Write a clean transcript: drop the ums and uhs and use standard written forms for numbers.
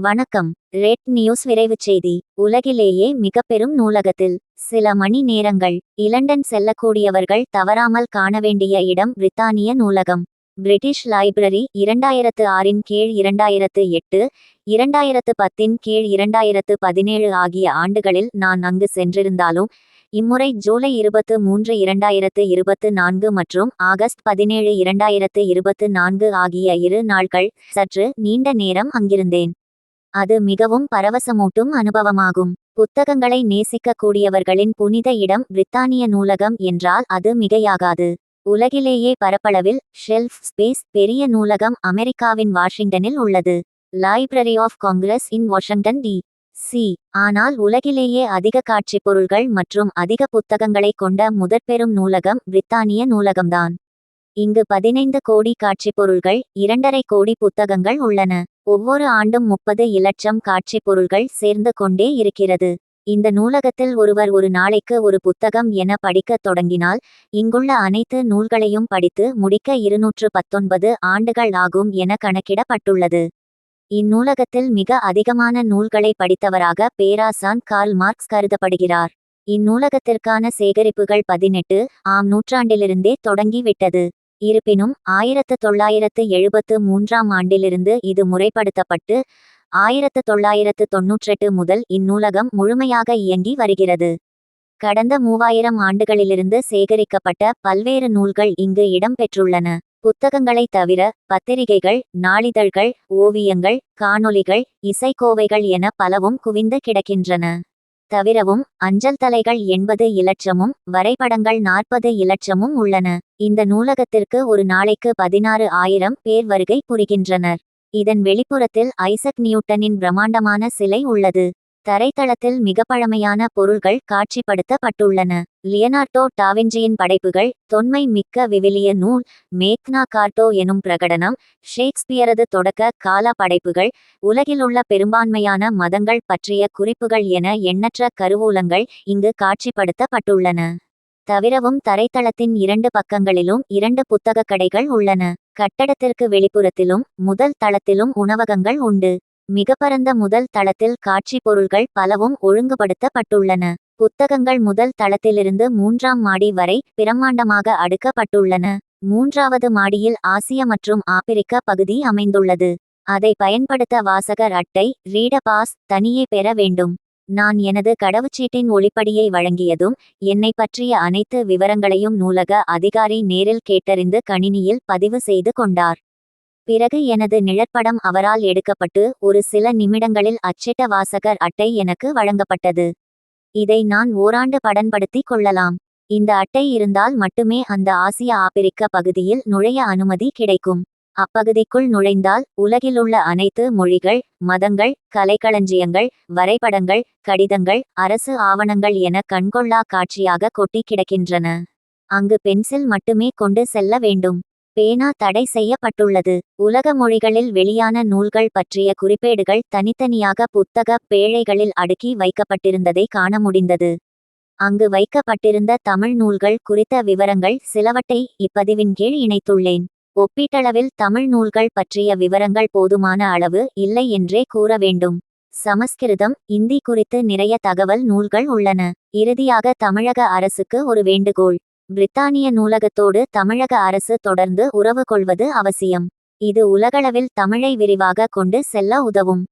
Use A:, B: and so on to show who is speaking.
A: வணக்கம். Red news விரைவுச் செய்தி. உலகிலேயே மிகப்பெரும் நூலகத்தில் சில மணி நேரங்கள். இலண்டன் செல்லக்கூடியவர்கள் தவறாமல் காண வேண்டிய இடம் பிரித்தானிய நூலகம். பிரிட்டிஷ் லைப்ரரி 2006 கீழ் 2008, 2010 கீழ் 2017 ஆகிய ஆண்டுகளில் நான் அங்கு சென்றிருந்தாலும், இம்முறை ஜூலை 23, 2024 மற்றும் ஆகஸ்ட் 17, 2024 ஆகிய 2 நாட்கள் சற்று நீண்ட நேரம் அங்கிருந்தேன். அது மிகவும் பரவசமூட்டும் அனுபவமாகும். புத்தகங்களை நேசிக்கக்கூடியவர்களின் புனித இடம் பிரித்தானிய நூலகம் என்றால் அது மிகையாகாது. உலகிலேயே பரப்பளவில் ஷெல்ஃப் ஸ்பேஸ் பெரிய நூலகம் அமெரிக்காவின் வாஷிங்டனில் உள்ளது. Library of Congress in Washington D C. ஆனால் உலகிலேயே அதிக காட்சி பொருள்கள் மற்றும் அதிக புத்தகங்களை கொண்ட முதற்பெரும் நூலகம் பிரித்தானிய நூலகம்தான். இங்கு 15 கோடி காட்சி பொருள்கள், 2.5 கோடி புத்தகங்கள் உள்ளன. ஒவ்வொரு ஆண்டும் 30 இலட்சம் காட்சி பொருள்கள் சேர்ந்து கொண்டே இருக்கிறது. இந்த நூலகத்தில் ஒருவர் ஒரு நாளைக்கு ஒரு புத்தகம் என படிக்கத் தொடங்கினால், இங்குள்ள அனைத்து நூல்களையும் படித்து முடிக்க 219 ஆண்டுகள் ஆகும் என கணக்கிடப்பட்டுள்ளது. இந்நூலகத்தில் மிக அதிகமான நூல்களை படித்தவராக பேராசான் கார்ல் மார்க்ஸ் கருதப்படுகிறார். இந்நூலகத்திற்கான சேகரிப்புகள் 18ஆம் நூற்றாண்டிலிருந்தே தொடங்கிவிட்டது. இருப்பினும் 1973ஆம் ஆண்டிலிருந்து இது முறைப்படுத்தப்பட்டு 1998 முதல் இந்நூலகம் முழுமையாக இயங்கி வருகிறது. கடந்த 3000 ஆண்டுகளிலிருந்து சேகரிக்கப்பட்ட பல்வேறு நூல்கள் இங்கு இடம்பெற்றுள்ளன. புத்தகங்களை தவிர பத்திரிகைகள், நாளிதழ்கள், ஓவியங்கள், காணொளிகள், இசைக்கோவைகள் என பலவும் குவிந்து கிடக்கின்றன. தவிரவும் அஞ்சல் தலைகள் 80 இலட்சமும் வரைபடங்கள் 40 இலட்சமும் உள்ளன. இந்த நூலகத்திற்கு ஒரு நாளைக்கு 16,000 பேர் வருகை புரிகின்றனர். இதன் வெளிப்புறத்தில் ஐசக் நியூட்டனின் பிரம்மாண்டமான சிலை உள்ளது. தரைத்தளத்தில் மிக பழமையான பொருள்கள் காட்சிப்படுத்தப்பட்டுள்ளன. லியனார்டோ டாவின்சியின் படைப்புகள், தொன்மை மிக்க விவிலிய நூல், மேக்னா கார்ட்டோ எனும் பிரகடனம், ஷேக்ஸ்பியரது தொடக்க கால படைப்புகள், உலகிலுள்ள பெரும்பான்மையான மதங்கள் பற்றிய குறிப்புகள் என எண்ணற்ற கருவூலங்கள் இங்கு காட்சிப்படுத்தப்பட்டுள்ளன. தவிரவும் தரைத்தளத்தின் 2 பக்கங்களிலும் 2 புத்தகக் கடைகள் உள்ளன. கட்டடத்திற்கு வெளிப்புறத்திலும் முதல் தளத்திலும் உணவகங்கள் உண்டு. மிகப்பரந்த முதல் தளத்தில் காட்சி பொருள்கள் பலவும் ஒழுங்குபடுத்தப்பட்டுள்ளன. புத்தகங்கள் முதல் தளத்திலிருந்து 3ஆம் மாடி வரை பிரம்மாண்டமாக அடுக்கப்பட்டுள்ளன. 3வது மாடியில் ஆசிய மற்றும் ஆப்பிரிக்க பகுதி அமைந்துள்ளது. அதை பயன்படுத்த வாசகர் அட்டை ரீட பாஸ் தனியே பெற வேண்டும். நான் எனது கடவுச்சீட்டின் ஒளிப்படியை வழங்கியதும் என்னை பற்றிய அனைத்து விவரங்களையும் நூலக அதிகாரி நேரில் கேட்டறிந்து கணினியில் பதிவு செய்து கொண்டார். பிறகு எனது நிழற்படம் அவரால் எடுக்கப்பட்டு ஒரு சில நிமிடங்களில் அச்சிட்ட வாசகர் அட்டை எனக்கு வழங்கப்பட்டது. இதை நான் ஓராண்டு படன்படுத்தி கொள்ளலாம். இந்த அட்டை இருந்தால் மட்டுமே அந்த ஆசிய ஆப்பிரிக்க பகுதியில் நுழைய அனுமதி கிடைக்கும். அப்பகுதிக்குள் நுழைந்தால் உலகிலுள்ள அனைத்து மொழிகள், மதங்கள், கலைக்களஞ்சியங்கள், வரைபடங்கள், கடிதங்கள், அரசு ஆவணங்கள் என கண்கொள்ளா காட்சியாக கொட்டி கிடக்கின்றன. அங்கு பென்சில் மட்டுமே கொண்டு செல்ல வேண்டும். பேனா தடை செய்யப்பட்டுள்ளது. உலக மொழிகளில் வெளியான நூல்கள் பற்றிய குறிப்பேடுகள் தனித்தனியாக புத்தக பேழைகளில் அடுக்கி வைக்கப்பட்டிருந்ததை காண முடிந்தது. அங்கு வைக்கப்பட்டிருந்த தமிழ் நூல்கள் குறித்த விவரங்கள் சிலவற்றை இப்பதிவின் கீழ் இணைத்துள்ளேன். ஒப்பீட்டளவில் தமிழ் நூல்கள் பற்றிய விவரங்கள் போதுமான அளவு இல்லை என்றே கூற வேண்டும். சமஸ்கிருதம், இந்தி குறித்து நிறைய தகவல் நூல்கள் உள்ளன. இறுதியாக தமிழக அரசுக்கு ஒரு வேண்டுகோள். பிரித்தானிய நூலகத்தோடு தமிழக அரசு தொடர்ந்து உறவு கொள்வது அவசியம். இது உலகளவில் தமிழை விரிவாக கொண்டு செல்ல உதவும்.